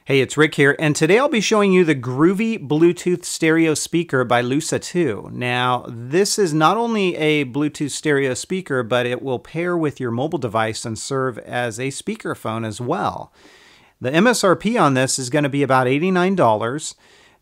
Hey, it's Rick here, and today I'll be showing you the Groovy Bluetooth stereo speaker by Luxa2. Now, this is not only a Bluetooth stereo speaker, but it will pair with your mobile device and serve as a speakerphone as well. The MSRP on this is going to be about $89.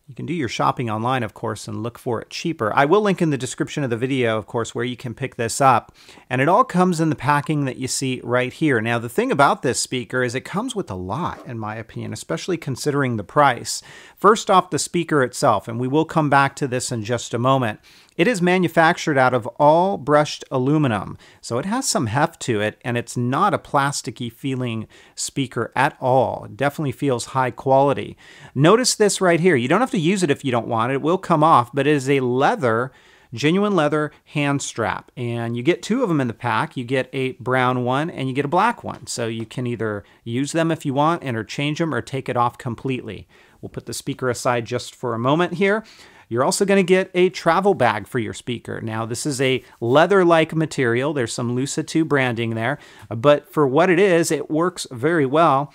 You can do your shopping online, of course, and look for it cheaper. I will link in the description of the video, of course, where you can pick this up. And it all comes in the packing that you see right here. Now, the thing about this speaker is it comes with a lot, in my opinion, especially considering the price. First off, the speaker itself, and we will come back to this in just a moment. It is manufactured out of all brushed aluminum, so it has some heft to it, and it's not a plasticky feeling speaker at all. It definitely feels high quality. Notice this right here. You don't have to use it if you don't want it. It will come off, but it is a leather, genuine leather hand strap, and you get two of them in the pack. You get a brown one and you get a black one, so you can either use them if you want, interchange them, or take it off completely. We'll put the speaker aside just for a moment here. You're also going to get a travel bag for your speaker. Now, this is a leather-like material. There's some Luxa2 branding there, but for what it is, it works very well.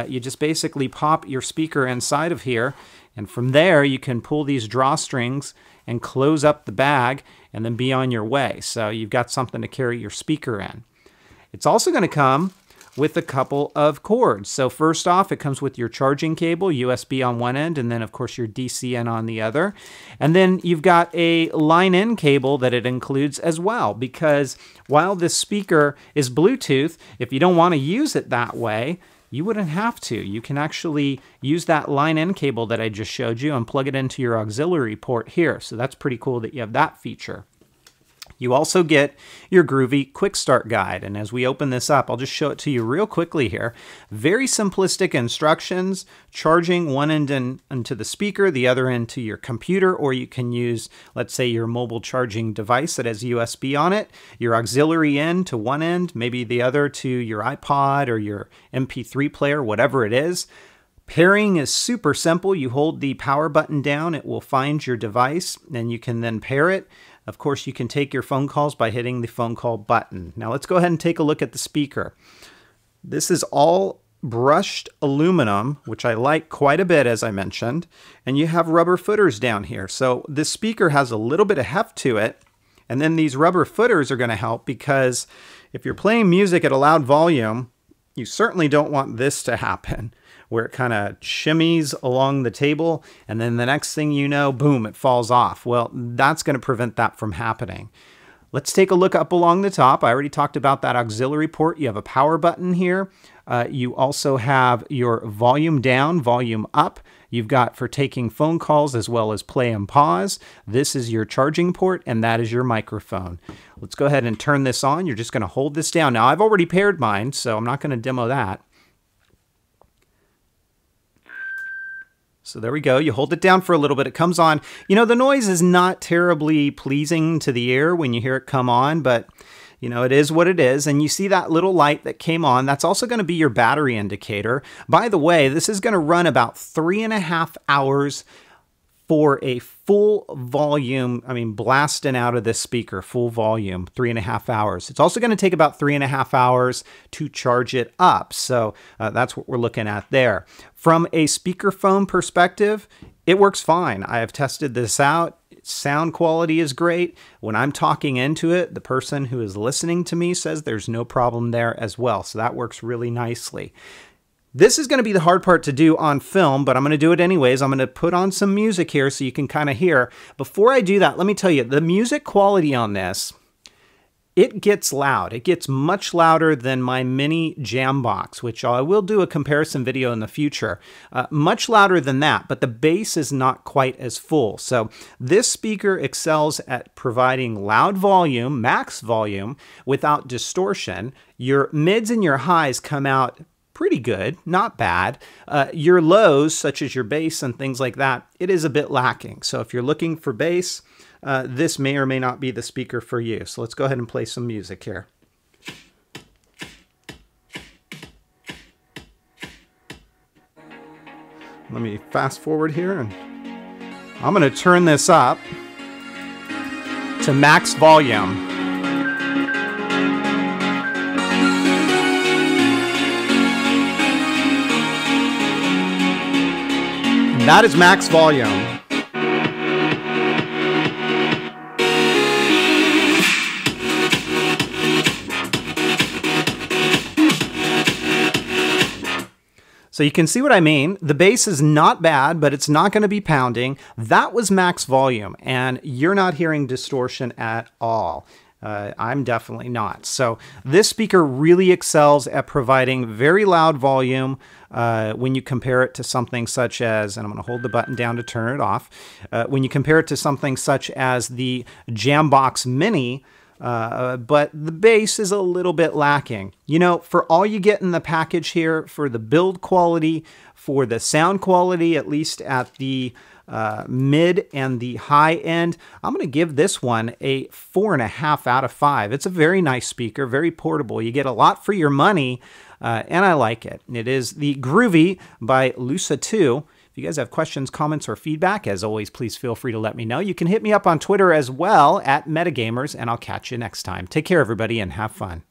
You just basically pop your speaker inside of here, and from there, you can pull these drawstrings and close up the bag and then be on your way. So you've got something to carry your speaker in. It's also going to come with a couple of cords. So first off, it comes with your charging cable, USB on one end, and then of course your DC in on the other. And then you've got a line-in cable that it includes as well, because while this speaker is Bluetooth, if you don't want to use it that way, you wouldn't have to. You can actually use that line-in cable that I just showed you and plug it into your auxiliary port here. So that's pretty cool that you have that feature. You also get your Groovy Quick Start Guide, and as we open this up, I'll just show it to you real quickly here. Very simplistic instructions, charging one end into the speaker, the other end to your computer, or you can use, let's say, your mobile charging device that has USB on it, your auxiliary in to one end, maybe the other to your iPod or your MP3 player, whatever it is. Pairing is super simple. You hold the power button down, it will find your device, and you can then pair it. Of course, you can take your phone calls by hitting the phone call button. Now let's go ahead and take a look at the speaker. This is all brushed aluminum, which I like quite a bit, as I mentioned, and you have rubber footers down here. So this speaker has a little bit of heft to it, and then these rubber footers are going to help because if you're playing music at a loud volume, you certainly don't want this to happen, where it kind of shimmies along the table, and then the next thing you know, boom, it falls off. Well, that's going to prevent that from happening. Let's take a look up along the top. I already talked about that auxiliary port. You have a power button here. You also have your volume down, volume up. You've got for taking phone calls as well as play and pause. This is your charging port, and that is your microphone. Let's go ahead and turn this on. You're just going to hold this down. Now, I've already paired mine, so I'm not going to demo that. So there we go. You hold it down for a little bit. It comes on. You know, the noise is not terribly pleasing to the ear when you hear it come on, but you know, it is what it is. And you see that little light that came on. That's also going to be your battery indicator. By the way, this is going to run about 3.5 hours for a full volume, blasting out of this speaker, full volume, 3.5 hours. It's also going to take about 3.5 hours to charge it up. So that's what we're looking at there. From a speakerphone perspective, it works fine. I have tested this out. Sound quality is great. When I'm talking into it, the person who is listening to me says there's no problem there as well. So that works really nicely. This is going to be the hard part to do on film, but I'm going to do it anyways. I'm going to put on some music here so you can kind of hear. Before I do that, let me tell you, the music quality on this, it gets loud. It gets much louder than my mini jam box, which I will do a comparison video in the future. Much louder than that, but the bass is not quite as full. So this speaker excels at providing loud volume, max volume, without distortion. Your mids and your highs come out pretty good, not bad. Your lows, such as your bass and things like that, it is a bit lacking. So if you're looking for bass, this may or may not be the speaker for you. So let's go ahead and play some music here. Let me fast forward here, and I'm going to turn this up to max volume. That is max volume. So you can see what I mean. The bass is not bad, but it's not going to be pounding. That was max volume, and you're not hearing distortion at all. I'm definitely not. So this speaker really excels at providing very loud volume when you compare it to something such as, and I'm going to hold the button down to turn it off, when you compare it to something such as the Jambox Mini, but the bass is a little bit lacking. You know, for all you get in the package here, for the build quality, for the sound quality, at least at the mid and the high end, I'm going to give this one a 4.5 out of 5. It's a very nice speaker, very portable. You get a lot for your money, and I like it. It is the Groovy by Luxa2. If you guys have questions, comments, or feedback, as always, please feel free to let me know. You can hit me up on Twitter as well, @Metagamers, and I'll catch you next time. Take care, everybody, and have fun.